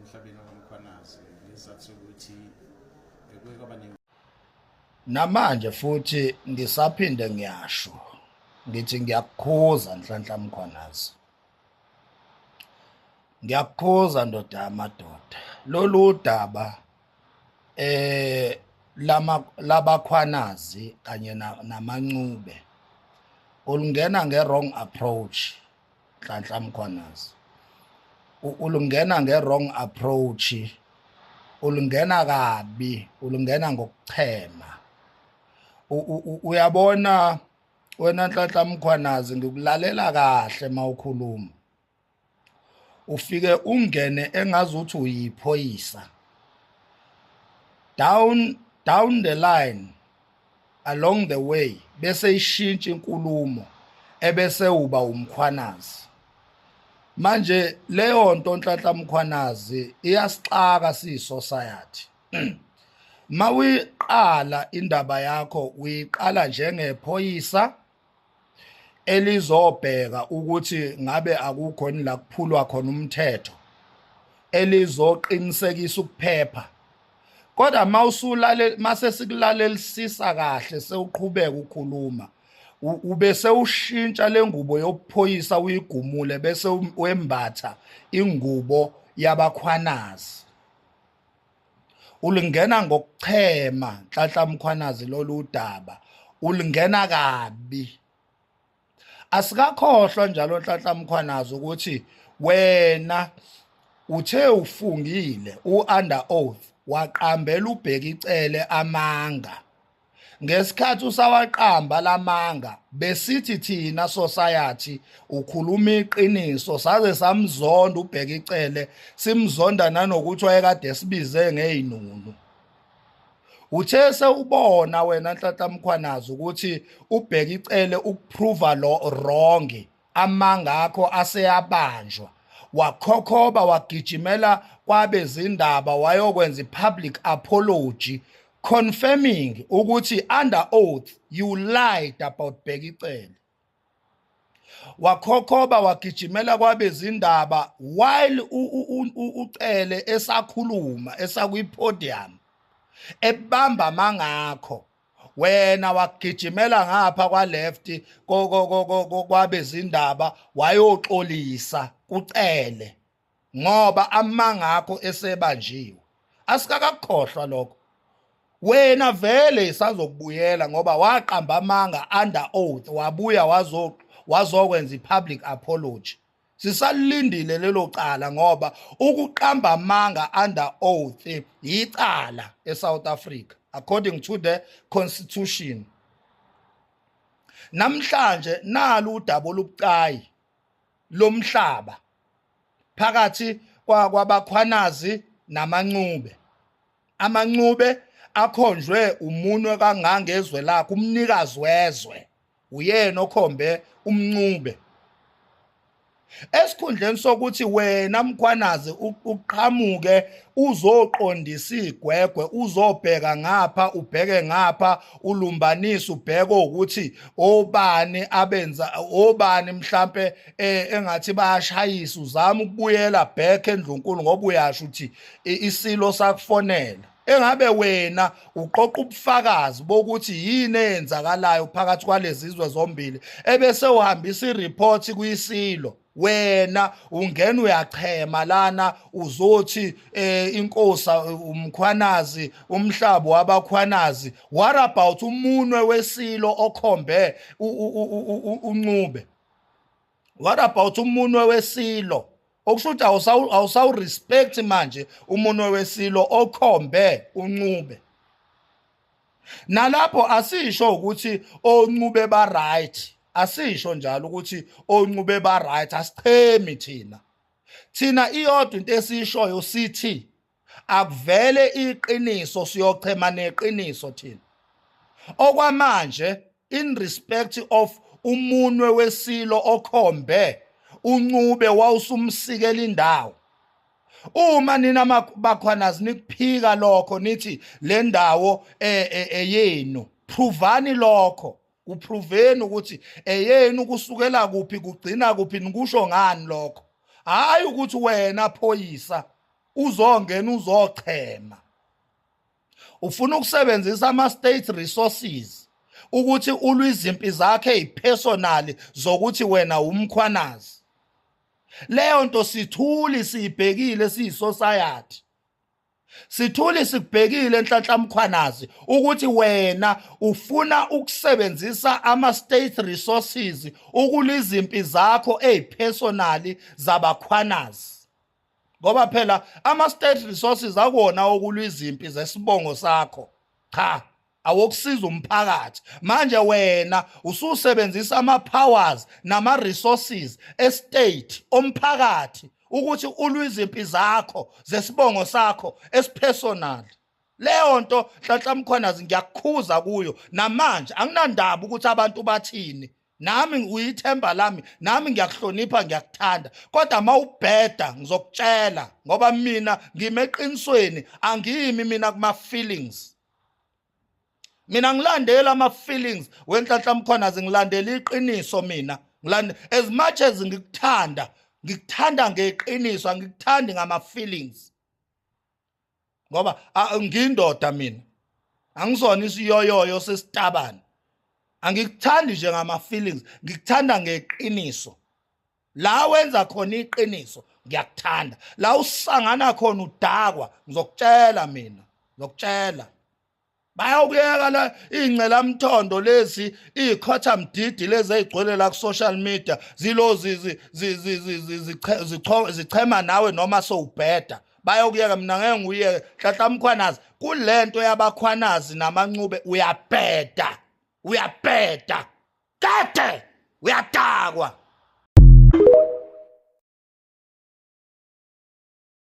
emhlabeni womkhwanazi ngesizathu sokuthi kuye kwaba namanje futhi ngisaphinde ngiyasho ngithi ngiyakukhuza Nhlanhla Mkhwanazi, ngiyakukhuza ndoda yamadoda. Lolu daba labakhwanazi kanye namancube ulungena nge-wrong approach. Nhlanhla Mkhwanazi ulungena nge-wrong approach, ulungena kabi, ulungena ngokuchema. Uyabona wena Nhlanhla Mkhwanazi, ngikulalela kahle mawukhuluma, ufike ungene engazuthi uyiphoyisa. Down the line, along the way, bese ishintsha inkulumo ebese uba umkhwanazi. Manje leyo nto Nhlanhla Mkhwanazi iyasixaka siyisociety. Mawiqala indaba yakho uyiqala njengephoyisa elizobheka ukuthi ngabe akukho ni la kuphulwa khona umthetho, elizoqinisekisa ukuphepha. Kodwa mase sikulalelisisa kahle sewuqhubeka ukukhuluma, ubese ushintsha lengubo yobuphoyisa uyigumule bese wembatha ingubo yabakhwanazi. Ulungena ngokuchema Nhlanhla Mkhwanazi lolu daba, ulungena kabi. Asikakhohlwa njalo Nhlanhla Mkhwanazi ukuthi wena uthe ufungile under oath waqambela uBhekicele amanga. Ngesikhathi usawaqamba lamanga besithi thina society ukhuluma iqiniso, saze samzonda uBhekicele, simzonda nanokuthi wayekade sibize ngeinunu. Uthe sewubona wena Nhlanhla Mkhwanazi ukuthi uBhekicele ukuprova lo wrong, amanga akho aseyabanjwa, wakhokhoba wagijimela kwabezindaba wayokwenza i-public apology confirming ukuthi under oath you lied about Bhekicele. Wakhokhoba wagijimela kwabezindaba while uCele esakhuluma esakwi-podium ebamba amangakho, wena wagijimela ngapha kwa-left kwabezindaba wayoxolisa kuCele ngoba amangakho esebanjiwe. Asikakakhohlwa lokho. Wena vele isazokubuyela ngoba waqamba amanga under oath, wabuya wazokwenza i-public apology. Sisalindile lelo cala ngoba ukuqamba amanga under oath icala eSouth Africa according to the constitution. Namhlanje nalo udaba olubucayi lomhlaba phakathi kwabakhwanazi namancube. Amancube akhonjwe umunwe kangangezwe lakhe, umnikazi wezwe uyena okhombe umncube. Esikhundleni sokuthi wena Mkhwanazi uqhamuke uzoqondisa igwegwe, uzobheka ngapha ubheke ngapha, ulumbanise ubheke ukuthi obani abenza obani mhlambe engathi bayashayisa, uzama ukubuyela back eNdlunkulu ngoba uyasho ukuthi isilo sakufonela. Engabe wena uqoqa ubufakazi bokuthi yini eyenzakalayo phakathi kwalezi izwe zombili ebese uhambisa ireport kuyisilo, wena ungena uyachema lana uzothi inkosi umkhwanazi umhlaba wabakhwanazi. What about umunwe wesilo okhombe uncube? What about umunwe wesilo? Okusho ukuthi awusawurespect manje umunwe wesilo okhombe uncube. Nalapho asisho ukuthi oncube ba right, asisho njalo ukuthi oncube ba right, asichemi thina iyodwa into esishoyo sithi akuvele iqiniso siyochema neqiniso thina. Okwamanje in respect of umunwe wesilo okhombe uncube wawusumsikela indawo. Uma nina bakhwanazi nikuphika lokho nithi le ndawo eyenu, provani lokho. Uproveni ukuthi eyenu kusukela kuphi kugcina kuphi, nikusho ngani lokho. Hayi ukuthi wena phoyisa uzongena uzochema. Ufuna ukusebenzisa ama-state resources ukuthi ulwe izimpi zakhe ey'personali zokuthi wena umkhwanazi. Leyo nto sithuli siyibhekile siyi-society. Sithuli sikubhekile Nhlanhla Mkhwanazi ukuthi wena ufuna ukusebenzisa ama-state resources ukulwa izimpi zakho ey'personali zabakhwanazi. Ngoba phela ama-state resources akuwona okulwa izimpi zesibongo sakho. Cha, awokusiza umphakathi. Manje wena ususebenzisa ama-powers nama-resources estate omphakathi ukuthi ulwe izimpi zakho zesibongo sakho esipersonal. Leyo nto Nhlanhla Mkhwanazi ngiyakukhuza kuyo namanje anginandaba ukuthi abantu bathini. Nami uyithemba lami, nami ngiyakuhlonipha ngiyakuthanda, kodwa mawubheda ngizokutshela ngoba mina ngimeqinisweni, angimi mina kuma feelings. Mina ngilandela ama feelings weNhlanhla Mkhwanazi, ngilandela iqiniso mina. As much as ngikuthanda ngeqiniso, angikuthandi ngama feelings. Ngoba ngindoda mina. Angisona isiyoyoyo sesitabane. Angikuthandi nje ngama feelings, ngikuthanda ngeqiniso. La wenza khona iqiniso ngiyakuthanda. La usangana khona udakwa ngizokutshela mina, ngizokutshela. Bayawuyeka la ingcela mthondo lezi ikhotha mdidi lezi ezigcwele la ku social media zilozi zichema nawe noma sowubheda. Bayawuyeka, mina ngeke nguyeke. Nhlanhla Mkhwanazi kulento yabakhwanazi namanxube uyabheda. Uyabheda. Kade uyadakwa.